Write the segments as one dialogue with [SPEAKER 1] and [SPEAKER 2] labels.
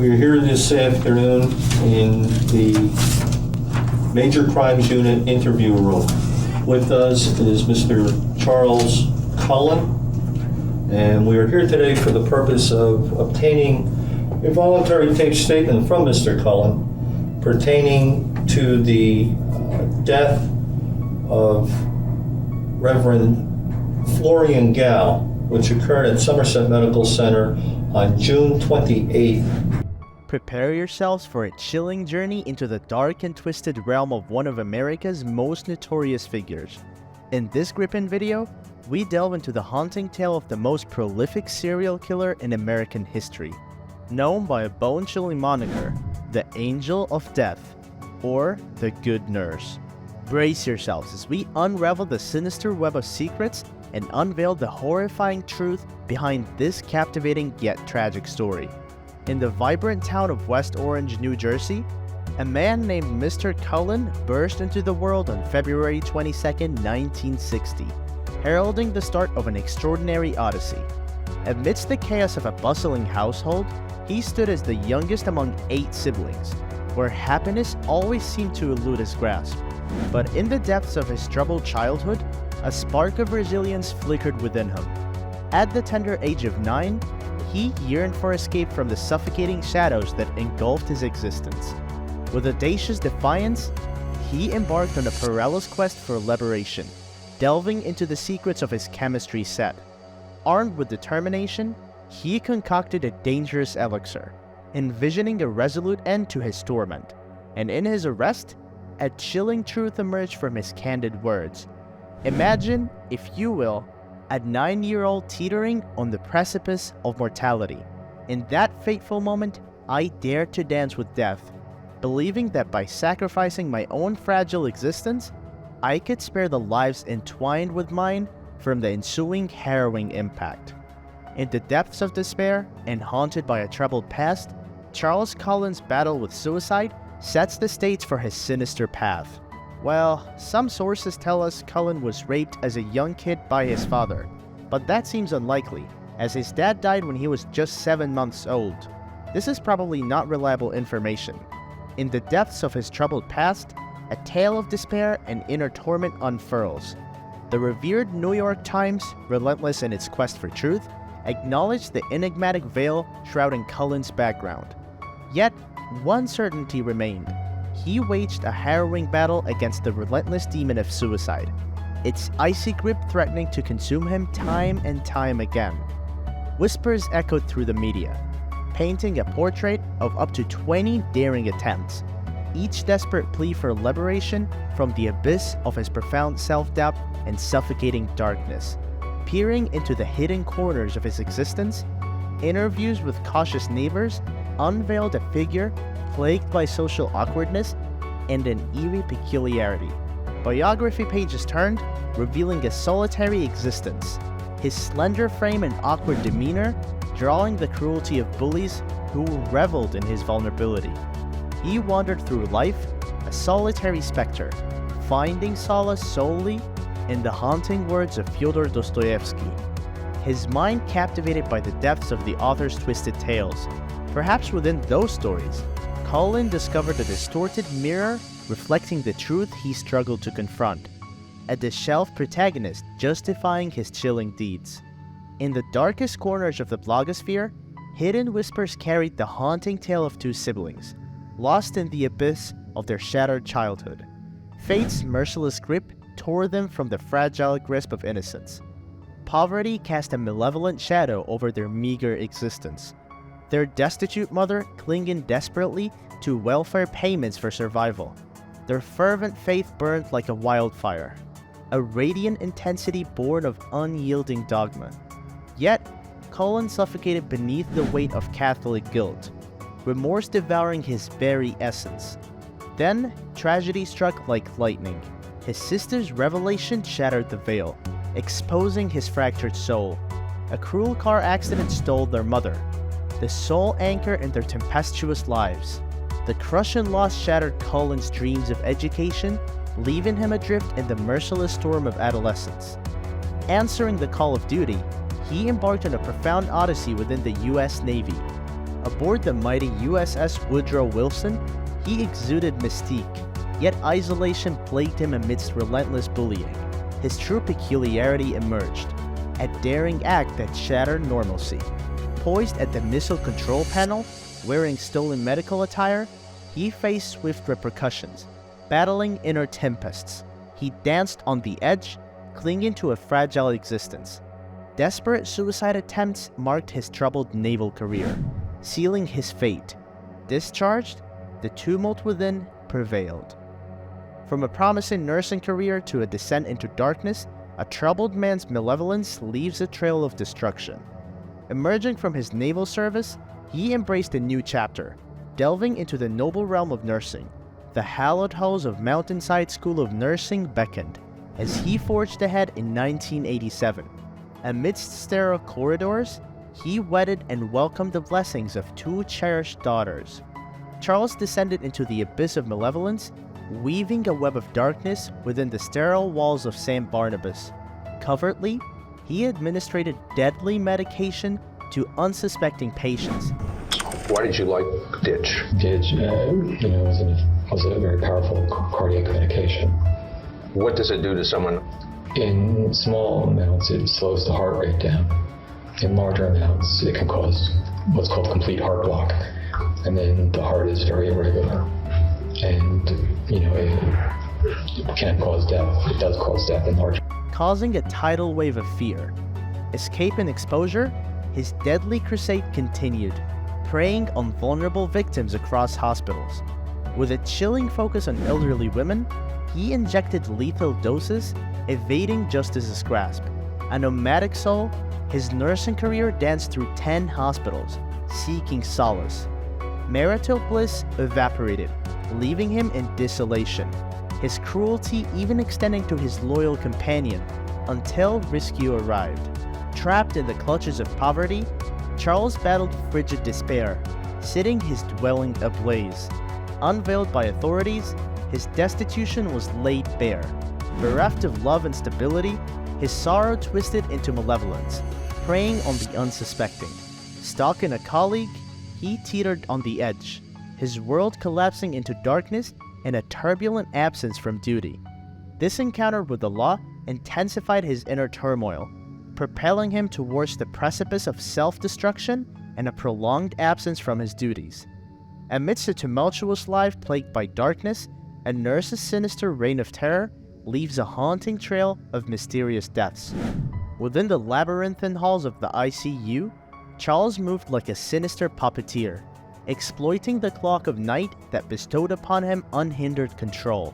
[SPEAKER 1] We're here this afternoon in the Major Crimes Unit interview room. With us is Mr. Charles Cullen, and we are here today for the purpose of obtaining a voluntary tape statement from Mr. Cullen pertaining to the death of Reverend Florian Gow, which occurred at Somerset Medical Center on June 28th.
[SPEAKER 2] Prepare yourselves for a chilling journey into the dark and twisted realm of one of America's most notorious figures. In this gripping video, we delve into the haunting tale of the most prolific serial killer in American history, known by a bone-chilling moniker, the Angel of Death, or the Good Nurse. Brace yourselves as we unravel the sinister web of secrets and unveil the horrifying truth behind this captivating yet tragic story. In the vibrant town of West Orange, New Jersey, a man named Mr. Cullen burst into the world on February 22, 1960, heralding the start of an extraordinary odyssey. Amidst the chaos of a bustling household, he stood as the youngest among 8 siblings, where happiness always seemed to elude his grasp. But in the depths of his troubled childhood, a spark of resilience flickered within him. At the tender age of 9, he yearned for escape from the suffocating shadows that engulfed his existence. With audacious defiance, he embarked on a perilous quest for liberation, delving into the secrets of his chemistry set. Armed with determination, he concocted a dangerous elixir, envisioning a resolute end to his torment. And in his arrest, a chilling truth emerged from his candid words. Imagine, if you will, a 9-year-old teetering on the precipice of mortality. In that fateful moment, I dared to dance with death, believing that by sacrificing my own fragile existence, I could spare the lives entwined with mine from the ensuing harrowing impact. In the depths of despair and haunted by a troubled past, Charles Cullen's battle with suicide sets the stage for his sinister path. Well, some sources tell us Cullen was raped as a young kid by his father, but that seems unlikely, as his dad died when he was just 7 months old. This is probably not reliable information. In the depths of his troubled past, a tale of despair and inner torment unfurls. The revered New York Times, relentless in its quest for truth, acknowledged the enigmatic veil shrouding Cullen's background. Yet, one certainty remained. He waged a harrowing battle against the relentless demon of suicide, its icy grip threatening to consume him time and time again. Whispers echoed through the media, painting a portrait of up to 20 daring attempts, each desperate plea for liberation from the abyss of his profound self-doubt and suffocating darkness. Peering into the hidden corners of his existence, interviews with cautious neighbors unveiled a figure plagued by social awkwardness and an eerie peculiarity. Biography pages turned, revealing a solitary existence, his slender frame and awkward demeanor drawing the cruelty of bullies who reveled in his vulnerability. He wandered through life, a solitary specter, finding solace solely in the haunting words of Fyodor Dostoevsky. His mind captivated by the depths of the author's twisted tales. Perhaps within those stories, Cullen discovered a distorted mirror reflecting the truth he struggled to confront, a disheveled protagonist justifying his chilling deeds. In the darkest corners of the blogosphere, hidden whispers carried the haunting tale of 2 siblings, lost in the abyss of their shattered childhood. Fate's merciless grip tore them from the fragile grasp of innocence. Poverty cast a malevolent shadow over their meager existence, their destitute mother clinging desperately to welfare payments for survival. Their fervent faith burned like a wildfire, a radiant intensity born of unyielding dogma. Yet, Cullen suffocated beneath the weight of Catholic guilt, remorse devouring his very essence. Then, tragedy struck like lightning. His sister's revelation shattered the veil, exposing his fractured soul. A cruel car accident stole their mother, the sole anchor in their tempestuous lives. The crushing loss shattered Cullen's dreams of education, leaving him adrift in the merciless storm of adolescence. Answering the call of duty, he embarked on a profound odyssey within the U.S. Navy. Aboard the mighty USS Woodrow Wilson, he exuded mystique, yet isolation plagued him amidst relentless bullying. His true peculiarity emerged, a daring act that shattered normalcy. Poised at the missile control panel, wearing stolen medical attire, he faced swift repercussions, battling inner tempests. He danced on the edge, clinging to a fragile existence. Desperate suicide attempts marked his troubled naval career, sealing his fate. Discharged, the tumult within prevailed. From a promising nursing career to a descent into darkness, a troubled man's malevolence leaves a trail of destruction. Emerging from his naval service, he embraced a new chapter, delving into the noble realm of nursing. The hallowed halls of Mountainside School of Nursing beckoned as he forged ahead in 1987. Amidst sterile corridors, he wedded and welcomed the blessings of two cherished daughters. Charles descended into the abyss of malevolence, weaving a web of darkness within the sterile walls of St. Barnabas. Covertly, he administered deadly medication to unsuspecting patients.
[SPEAKER 3] Why did you like Ditch?
[SPEAKER 4] Ditch, was a very powerful cardiac medication.
[SPEAKER 3] What does it do to someone?
[SPEAKER 4] In small amounts, it slows the heart rate down. In larger amounts, it can cause what's called complete heart block. And then the heart is very irregular. And, it can cause death. It does cause death in large.
[SPEAKER 2] Causing a tidal wave of fear. Escape and exposure, his deadly crusade continued, preying on vulnerable victims across hospitals. With a chilling focus on elderly women, he injected lethal doses, evading justice's grasp. A nomadic soul, his nursing career danced through 10 hospitals, seeking solace. Marital bliss evaporated, leaving him in desolation, his cruelty even extending to his loyal companion, until rescue arrived. Trapped in the clutches of poverty, Charles battled frigid despair, setting his dwelling ablaze. Unveiled by authorities, his destitution was laid bare. Bereft of love and stability, his sorrow twisted into malevolence, preying on the unsuspecting. Stalking a colleague, he teetered on the edge, his world collapsing into darkness and a turbulent absence from duty. This encounter with the law intensified his inner turmoil, propelling him towards the precipice of self-destruction and a prolonged absence from his duties. Amidst a tumultuous life plagued by darkness, a nurse's sinister reign of terror leaves a haunting trail of mysterious deaths. Within the labyrinthine halls of the ICU, Charles moved like a sinister puppeteer, exploiting the clock of night that bestowed upon him unhindered control.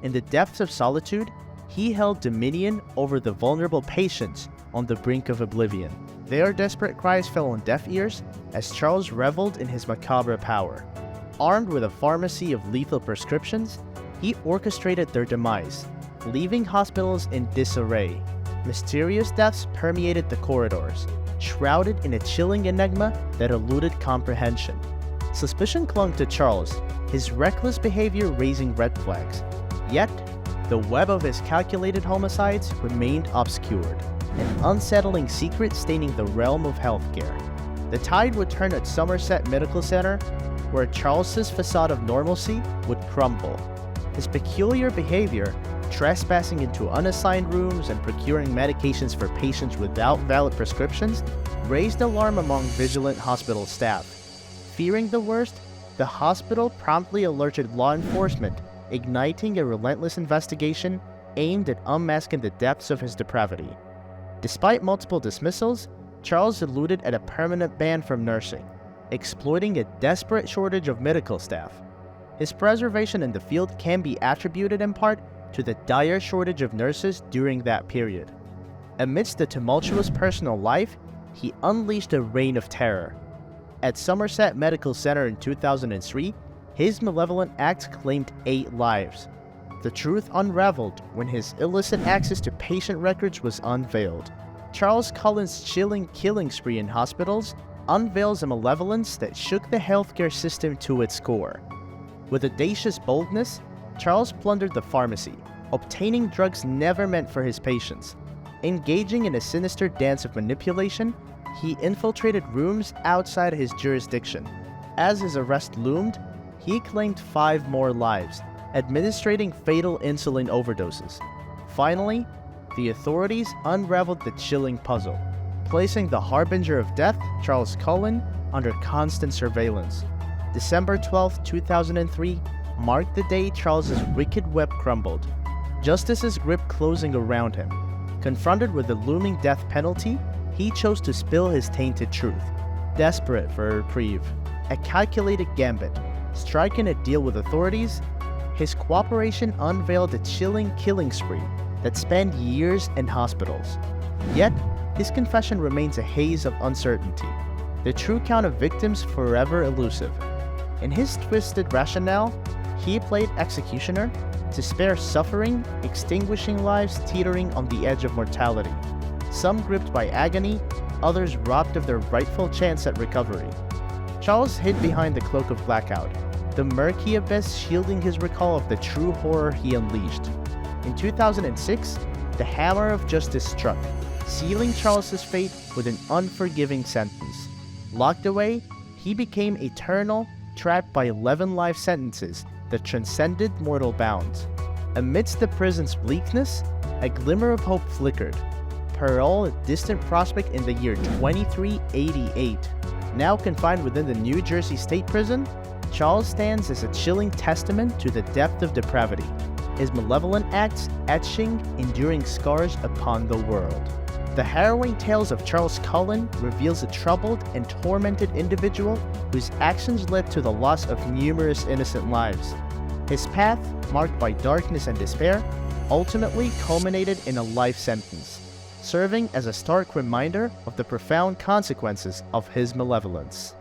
[SPEAKER 2] In the depths of solitude, he held dominion over the vulnerable patients on the brink of oblivion. Their desperate cries fell on deaf ears as Charles reveled in his macabre power. Armed with a pharmacy of lethal prescriptions, he orchestrated their demise, leaving hospitals in disarray. Mysterious deaths permeated the corridors, shrouded in a chilling enigma that eluded comprehension. Suspicion clung to Charles, his reckless behavior raising red flags. Yet, the web of his calculated homicides remained obscured, an unsettling secret staining the realm of healthcare. The tide would turn at Somerset Medical Center, where Charles's facade of normalcy would crumble. His peculiar behavior, trespassing into unassigned rooms and procuring medications for patients without valid prescriptions, raised alarm among vigilant hospital staff. Fearing the worst, the hospital promptly alerted law enforcement, igniting a relentless investigation aimed at unmasking the depths of his depravity. Despite multiple dismissals, Charles eluded at a permanent ban from nursing, exploiting a desperate shortage of medical staff. His preservation in the field can be attributed in part to the dire shortage of nurses during that period. Amidst the tumultuous personal life, he unleashed a reign of terror. At Somerset Medical Center in 2003, his malevolent acts claimed 8 lives. The truth unraveled when his illicit access to patient records was unveiled. Charles Cullen's chilling killing spree in hospitals unveils a malevolence that shook the healthcare system to its core. With audacious boldness, Charles plundered the pharmacy, obtaining drugs never meant for his patients. Engaging in a sinister dance of manipulation, he infiltrated rooms outside his jurisdiction. As his arrest loomed, he claimed 5 more lives, administering fatal insulin overdoses. Finally, the authorities unraveled the chilling puzzle, placing the harbinger of death, Charles Cullen, under constant surveillance. December 12, 2003, marked the day Charles's wicked web crumbled, justice's grip closing around him. Confronted with the looming death penalty, he chose to spill his tainted truth. Desperate for a reprieve, a calculated gambit, striking a deal with authorities, his cooperation unveiled a chilling killing spree that spanned years in hospitals. Yet, his confession remains a haze of uncertainty, the true count of victims forever elusive. In his twisted rationale, he played executioner to spare suffering, extinguishing lives teetering on the edge of mortality, some gripped by agony, others robbed of their rightful chance at recovery. Charles hid behind the cloak of blackout, the murky abyss shielding his recall of the true horror he unleashed. In 2006, the hammer of justice struck, sealing Charles's fate with an unforgiving sentence. Locked away, he became eternal, trapped by 11 life sentences that transcended mortal bounds. Amidst the prison's bleakness, a glimmer of hope flickered. Parole, a distant prospect in the year 2388. Now confined within the New Jersey State Prison, Charles stands as a chilling testament to the depth of depravity, his malevolent acts etching enduring scars upon the world. The harrowing tales of Charles Cullen reveals a troubled and tormented individual whose actions led to the loss of numerous innocent lives. His path, marked by darkness and despair, ultimately culminated in a life sentence, serving as a stark reminder of the profound consequences of his malevolence.